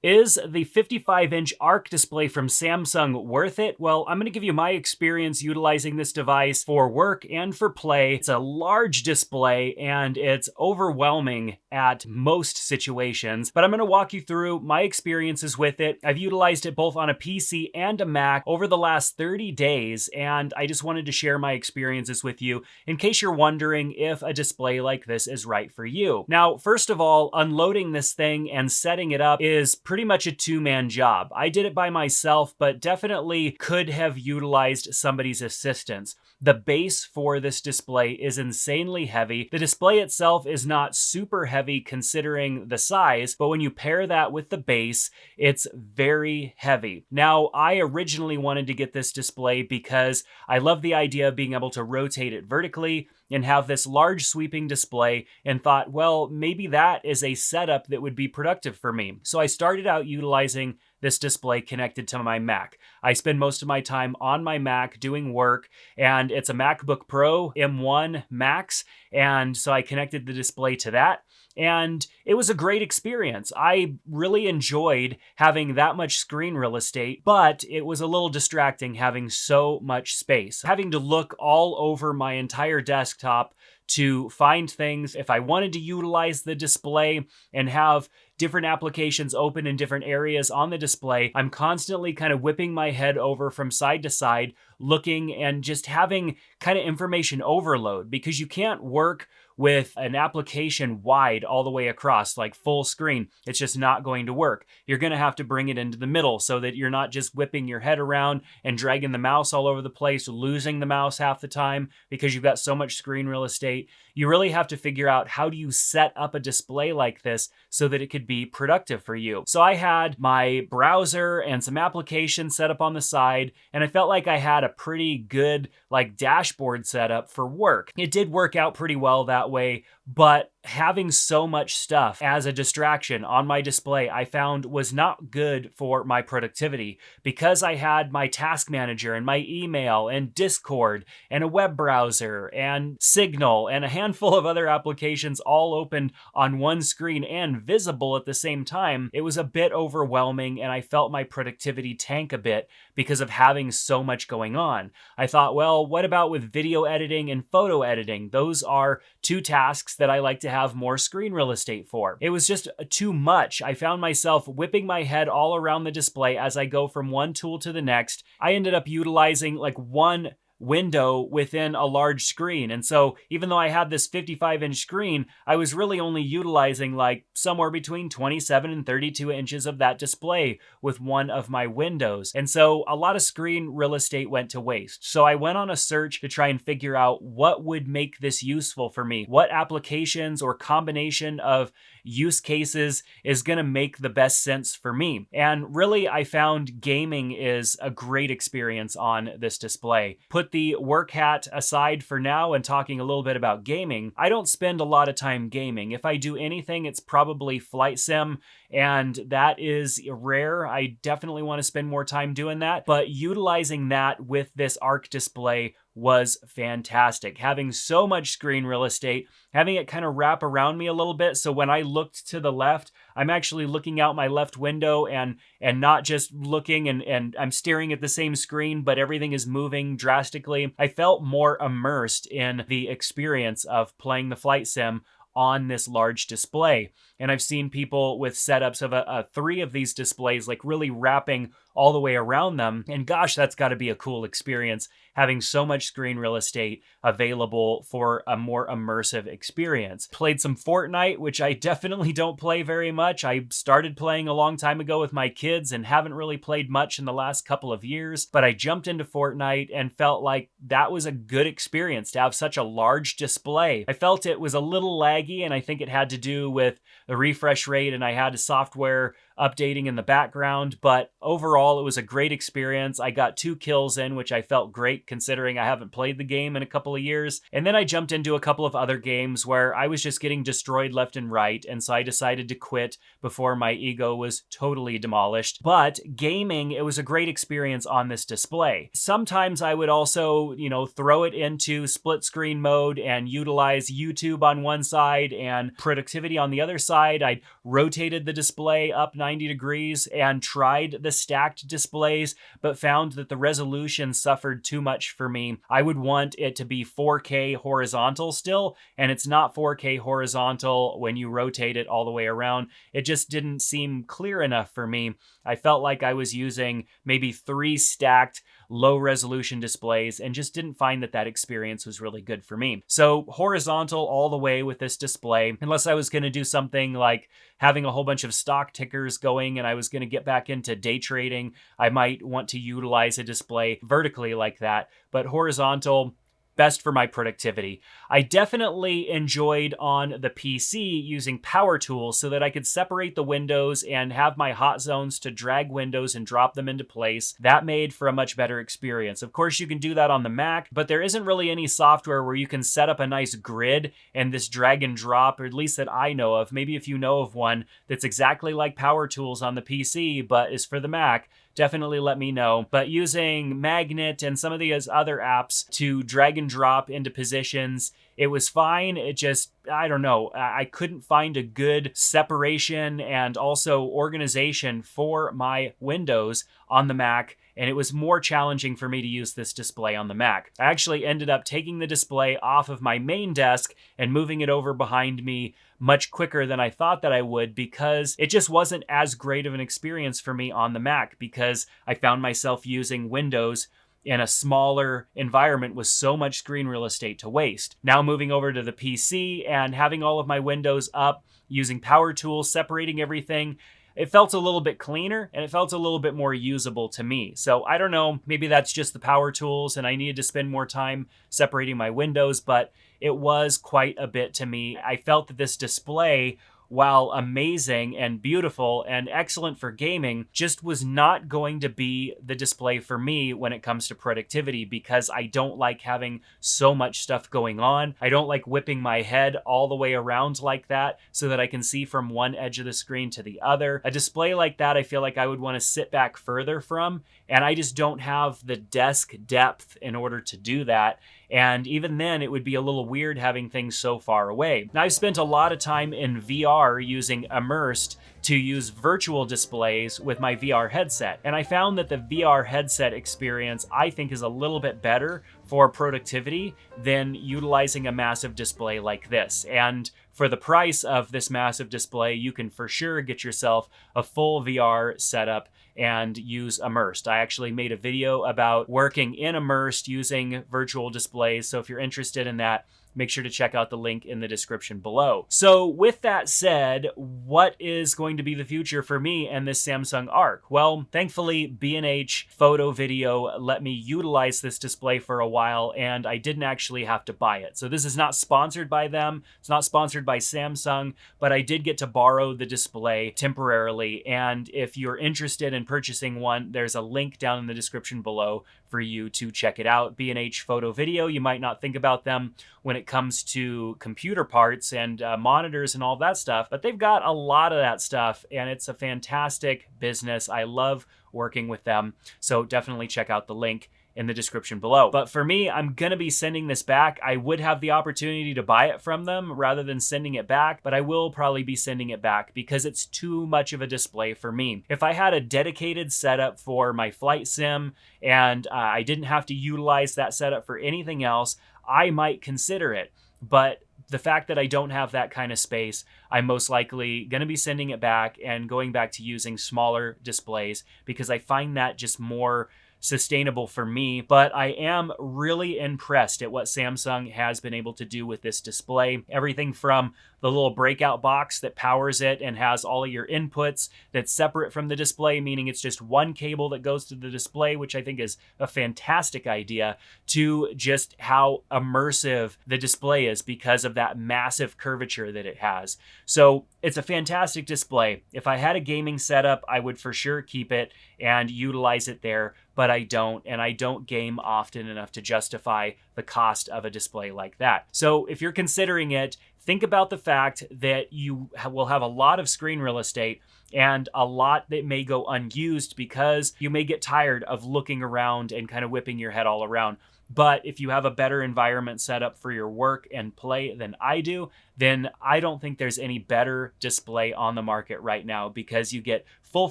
Is the 55-inch Ark display from Samsung worth it? Well, I'm going to give you my experience utilizing this device for work and for play. It's a large display and it's overwhelming at most situations, but I'm going to walk you through my experiences with it. I've utilized it both on a PC and a Mac over the last 30 days, and I just wanted to share my experiences with you in case you're wondering if a display like this is right for you. Now, first of all, unloading this thing and setting it up is pretty much a two-man job. I did it by myself, but definitely could have utilized somebody's assistance. The base for this display is insanely heavy. The display itself is not super heavy considering the size, but when you pair that with the base, it's very heavy. Now, I originally wanted to get this display because I love the idea of being able to rotate it vertically and have this large sweeping display, and thought, well, maybe that is a setup that would be productive for me. So I started out utilizing this display connected to my Mac. I spend most of my time on my Mac doing work, and it's a MacBook Pro M1 Max, and so I connected the display to that. And it was a great experience. I really enjoyed having that much screen real estate, but it was a little distracting having so much space. Having to look all over my entire desktop to find things if I wanted to utilize the display and have different applications open in different areas on the display. I'm constantly kind of whipping my head over from side to side, looking and just having kind of information overload, because you can't work with an application wide all the way across, like full screen. It's just not going to work. You're going to have to bring it into the middle so that you're not just whipping your head around and dragging the mouse all over the place, losing the mouse half the time because you've got so much screen real estate. You really have to figure out, how do you set up a display like this so that it could be productive for you? So I had my browser and some applications set up on the side, and I felt like I had a pretty good dashboard setup for work. It did work out pretty well that way, but having so much stuff as a distraction on my display, I found was not good for my productivity, because I had my task manager and my email and Discord and a web browser and Signal and a handful of other applications all open on one screen and visible at the same time. It was a bit overwhelming, and I felt my productivity tank a bit because of having so much going on. I thought, well, what about with video editing and photo editing? Those are two tasks that I like to have more screen real estate for. It was just too much. I found myself whipping my head all around the display as I go from one tool to the next. I ended up utilizing one window within a large screen. And so even though I had this 55-inch screen, I was really only utilizing somewhere between 27 and 32 inches of that display with one of my windows. And so a lot of screen real estate went to waste. So I went on a search to try and figure out what would make this useful for me. What applications or combination of use cases is going to make the best sense for me. And really, I found gaming is a great experience on this display. Put the work hat aside for now and talking a little bit about gaming, I don't spend a lot of time gaming. If I do anything, it's probably flight sim, and that is rare. I definitely want to spend more time doing that, but utilizing that with this Arc display was fantastic. Having so much screen real estate, having it kind of wrap around me a little bit, so when I looked to the left, I'm actually looking out my left window and not just looking and I'm staring at the same screen, but everything is moving drastically. I felt more immersed in the experience of playing the flight sim on this large display. And I've seen people with setups of 3 of these displays, really wrapping all the way around them. And gosh, that's got to be a cool experience, having so much screen real estate available for a more immersive experience. Played some Fortnite, which I definitely don't play very much. I started playing a long time ago with my kids and haven't really played much in the last couple of years, but I jumped into Fortnite and felt like that was a good experience to have such a large display. I felt it was a little laggy, and I think it had to do with the refresh rate, and I had a software updating in the background, but overall it was a great experience. I got 2 kills in, which I felt great considering I haven't played the game in a couple of years. And then I jumped into a couple of other games where I was just getting destroyed left and right, and so I decided to quit before my ego was totally demolished. But gaming, it was a great experience on this display. Sometimes I would also, throw it into split screen mode and utilize YouTube on one side and productivity on the other side. I rotated the display up 90 degrees and tried the stacked displays, but found that the resolution suffered too much for me. I would want it to be 4K horizontal still, and it's not 4K horizontal when you rotate it all the way around. It just didn't seem clear enough for me. I felt like I was using maybe 3 stacked low resolution displays and just didn't find that that experience was really good for me. So horizontal all the way with this display, unless I was going to do something like having a whole bunch of stock tickers going and I was going to get back into day trading, I might want to utilize a display vertically like that. But horizontal, best for my productivity. I definitely enjoyed on the PC using power tools so that I could separate the windows and have my hot zones to drag windows and drop them into place. That made for a much better experience. Of course, you can do that on the Mac, but there isn't really any software where you can set up a nice grid and this drag and drop, or at least that I know of. Maybe if you know of one that's exactly like power tools on the PC, but is for the Mac, definitely let me know. But using Magnet and some of these other apps to drag and drop into positions, it was fine. It just, I don't know, I couldn't find a good separation and also organization for my windows on the Mac, and it was more challenging for me to use this display on the Mac. I actually ended up taking the display off of my main desk and moving it over behind me much quicker than I thought that I would, because it just wasn't as great of an experience for me on the Mac, because I found myself using Windows in a smaller environment with so much screen real estate to waste. Now moving over to the PC and having all of my windows up, using power tools, separating everything, it felt a little bit cleaner and it felt a little bit more usable to me. So I don't know, maybe that's just the power tools and I needed to spend more time separating my windows, but it was quite a bit to me. I felt that this display, while amazing and beautiful and excellent for gaming, just was not going to be the display for me when it comes to productivity, because I don't like having so much stuff going on. I don't like whipping my head all the way around like that so that I can see from one edge of the screen to the other. A display like that, I feel like I would want to sit back further from, and I just don't have the desk depth in order to do that. And even then, it would be a little weird having things so far away. Now, I've spent a lot of time in VR using Immersed to use virtual displays with my VR headset. And I found that the VR headset experience, I think, is a little bit better for productivity than utilizing a massive display like this. And for the price of this massive display, you can for sure get yourself a full VR setup and use Immersed. I actually made a video about working in Immersed using virtual displays, so if you're interested in that, make sure to check out the link in the description below. So with that said, what is going to be the future for me and this Samsung Ark? Well, thankfully, B&H Photo Video let me utilize this display for a while, and I didn't actually have to buy it. So this is not sponsored by them. It's not sponsored by Samsung, but I did get to borrow the display temporarily. And if you're interested in purchasing one, there's a link down in the description below for you to check it out. B&H Photo Video, you might not think about them when it comes to computer parts and monitors and all that stuff, but they've got a lot of that stuff, and it's a fantastic business. I love working with them, so definitely check out the link in the description below. But for me, I'm gonna be sending this back. I would have the opportunity to buy it from them rather than sending it back, but I will probably be sending it back because it's too much of a display for me. If I had a dedicated setup for my flight sim and I didn't have to utilize that setup for anything else, I might consider it. But the fact that I don't have that kind of space, I'm most likely going to be sending it back and going back to using smaller displays because I find that just more sustainable for me. But I am really impressed at what Samsung has been able to do with this display. Everything from the little breakout box that powers it and has all of your inputs that's separate from the display, meaning it's just one cable that goes to the display, which I think is a fantastic idea, to just how immersive the display is because of that massive curvature that it has. So it's a fantastic display. If I had a gaming setup, I would for sure keep it and utilize it there, but I don't, and I don't game often enough to justify the cost of a display like that. So if you're considering it, think about the fact that you will have a lot of screen real estate and a lot that may go unused because you may get tired of looking around and kind of whipping your head all around. But if you have a better environment set up for your work and play than I do, then I don't think there's any better display on the market right now, because you get full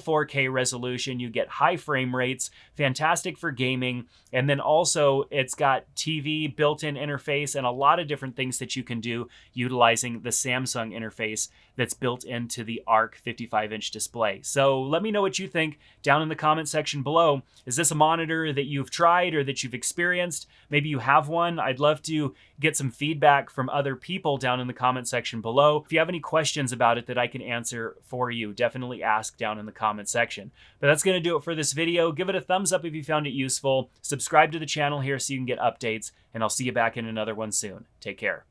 4K resolution, you get high frame rates, fantastic for gaming, and then also it's got TV built-in interface and a lot of different things that you can do utilizing the Samsung interface that's built into the Ark 55-inch display. So let me know what you think down in the comment section below. Is this a monitor that you've tried or that you've experienced? Maybe you have one. I'd love to get some feedback from other people down in the comment section below. If you have any questions about it that I can answer for you, definitely ask down in the comment section. But that's going to do it for this video. Give it a thumbs up if you found it useful. Subscribe to the channel here so you can get updates, and I'll see you back in another one soon. Take care.